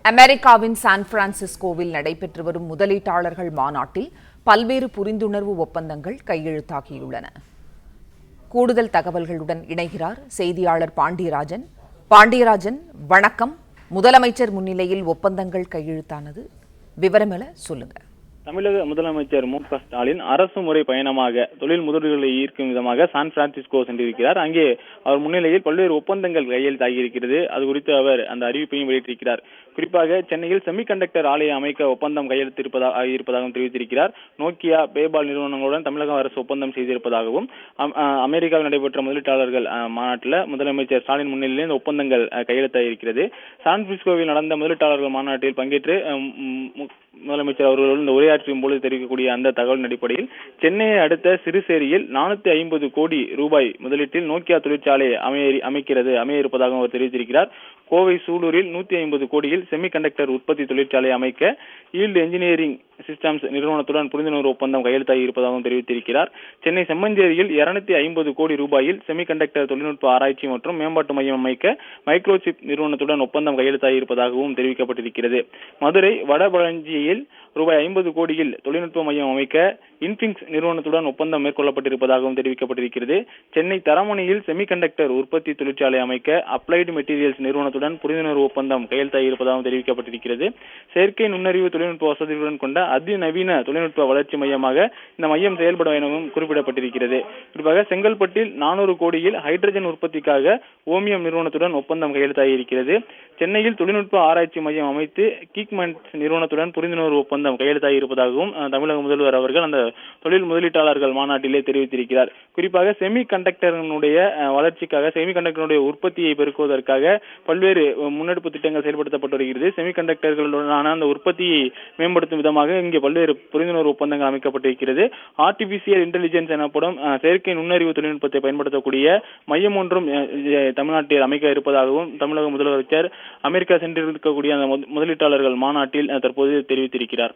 அமெரிக்காவின் சான் பிரான்சிஸ்கோவில் நடைபெற்று வரும் முதலீட்டாளர்கள் மாநாட்டில் பல்வேறு புரிந்துணர்வு ஒப்பந்தங்கள் கையெழுத்தாகியுள்ளன. கூடுதல் தகவல்களுடன் இணைகிறார் செய்தியாளர் பாண்டியராஜன். பாண்டியராஜன், வணக்கம். முதலமைச்சர் முன்னிலையில் ஒப்பந்தங்கள் கையெழுத்தானது, விவரங்களை சொல்லுங்க. தமிழக முதலமைச்சர் மு.க.ஸ்டாலின் அரசு முறை பயணமாக தொழில் முதலீடுகளை ஈர்க்கும் விதமாக சான் பிரான்சிஸ்கோ சென்றிருக்கிறார். அங்கே அவர் முன்னிலையில் பல்வேறு ஒப்பந்தங்கள் கையெழுத்தாகியிருக்கிறது. அது குறித்து அவர் அந்த அறிவிப்பையும் வெளியிட்டிருக்கிறார். குறிப்பாக சென்னையில் செமிகண்டக்டர் ஆலையை அமைக்க ஒப்பந்தம் கையெழுத்திருப்பதாகவும் தெரிவித்திருக்கிறார். நோக்கியா, பேபால் நிறுவனங்களுடன் தமிழக அரசு ஒப்பந்தம் செய்திருப்பதாகவும், அமெரிக்காவில் நடைபெற்ற முதலீட்டாளர்கள் மாநாட்டில் முதலமைச்சர் ஸ்டாலின் முன்னிலையில் இந்த ஒப்பந்தங்கள் கையெழுத்தாகியிருக்கிறது. சான் பிரான்சிஸ்கோவில் நடந்த முதலீட்டாளர்கள் மாநாட்டில் பங்கேற்று முதலமைச்சர் அவர்கள் இந்த உரையாற்றும் போது தெரிவிக்கக்கூடிய அந்த தகவலின் அடிப்படையில் சென்னையை அடுத்த சிறுசேரியில் 450 கோடி ரூபாய் முதலீட்டில் நோக்கியா தொழிற்சாலை அமைய இருப்பதாக அவர் தெரிவித்திருக்கிறார். கோவை சூலூரில் 150 கோடியில் செமிகண்டக்டர் உற்பத்தி தொழிற்சாலை அமைக்க ஈல்டு என்ஜினியரிங் சிஸ்டம்ஸ் நிறுவனத்துடன் புரிந்துணர்வு ஒப்பந்தம் கையெழுத்தாகி இருப்பதாகவும் தெரிவித்திருக்கிறார். சென்னை செம்மஞ்சேரியில் 250 கோடி ரூபாயில் செமிகண்டக்டர் தொழில்நுட்ப ஆராய்ச்சி மற்றும் மேம்பாட்டு மையம் அமைக்க மைக்ரோசிப் நிறுவனத்துடன் ஒப்பந்தம் கையெழுத்தாகி இருப்பதாகவும் தெரிவிக்கப்பட்டிருக்கிறது. மதுரை வடபழஞ்சியில் ரூபாய் 50 கோடியில் தொழில்நுட்ப மையம் அமைக்க இன்பிங்ஸ் நிறுவனத்துடன் ஒப்பந்தம் மேற்கொள்ளப்பட்டிருப்பதாகவும் தெரிவிக்கப்பட்டிருக்கிறது. சென்னை தரமணியில் செமிகண்டக்டர் உற்பத்தி தொழிற்சாலை அமைக்க அப்ளைடு மெட்டீரியல்ஸ் நிறுவனத்துடன் புரிந்துணர்வு ஒப்பந்தம் கையெழுத்தாகி இருப்பதாகவும் தெரிவிக்கப்பட்டிருக்கிறது. செயற்கை நுண்ணறிவு தொழில்நுட்ப வசதிகளுடன் கொண்ட அதிநவீன தொழில்நுட்ப வளர்ச்சி மையமாக இந்த மையம் செயல்படும் எனவும் குறிப்பிடப்பட்டிருக்கிறது. குறிப்பாக செங்கல்பட்டில் 400 கோடியில் ஹைட்ரஜன் உற்பத்திக்காக ஓமியம் நிறுவனத்துடன் ஒப்பந்தம் கையெழுத்தாகி இருக்கிறது. சென்னையில் தொழில்நுட்ப ஆராய்ச்சி மையம் அமைத்து கீக்மென்ட் நிறுவனத்துடன் புரிந்துணர்வு ஒப்பந்தம் கையெழுத்தாகி இருப்பதாகவும் தமிழக முதல்வர் அவர்கள் அந்த தொழில் முதலீட்டாளர்கள் மாநாட்டிலே தெரிவித்திருக்கிறார். குறிப்பாக செமிகண்டக்டர்களுடைய வளர்ச்சிக்காக, செமிகண்டக்டருடைய உற்பத்தியை பெருக்குவதற்காக பல்வேறு முன்னெடுப்பு திட்டங்கள் செயல்படுத்தப்பட்டு வருகிறது. செமிகண்டக்டர்களுடனான அந்த உற்பத்தியை மேம்படுத்தும் விதமாக இங்கே பல்வேறு புரிந்துணர்வு ஒப்பந்தங்கள் அமைக்கப்பட்டிருக்கிறது. ஆர்டிபிஷியல் இன்டெலிஜென்ஸ் எனப்படும் செயற்கை நுண்ணறிவு தொழில்நுட்பத்தை பயன்படுத்தக்கூடிய மையம் ஒன்றும் தமிழ்நாட்டில் அமைக்க இருப்பதாகவும் தமிழக முதலமைச்சர் அமெரிக்கா சென்றிருக்கக்கூடிய அந்த முதலீட்டாளர்கள் மாநாட்டில் தற்போது தெரிவித்திருக்கிறார்.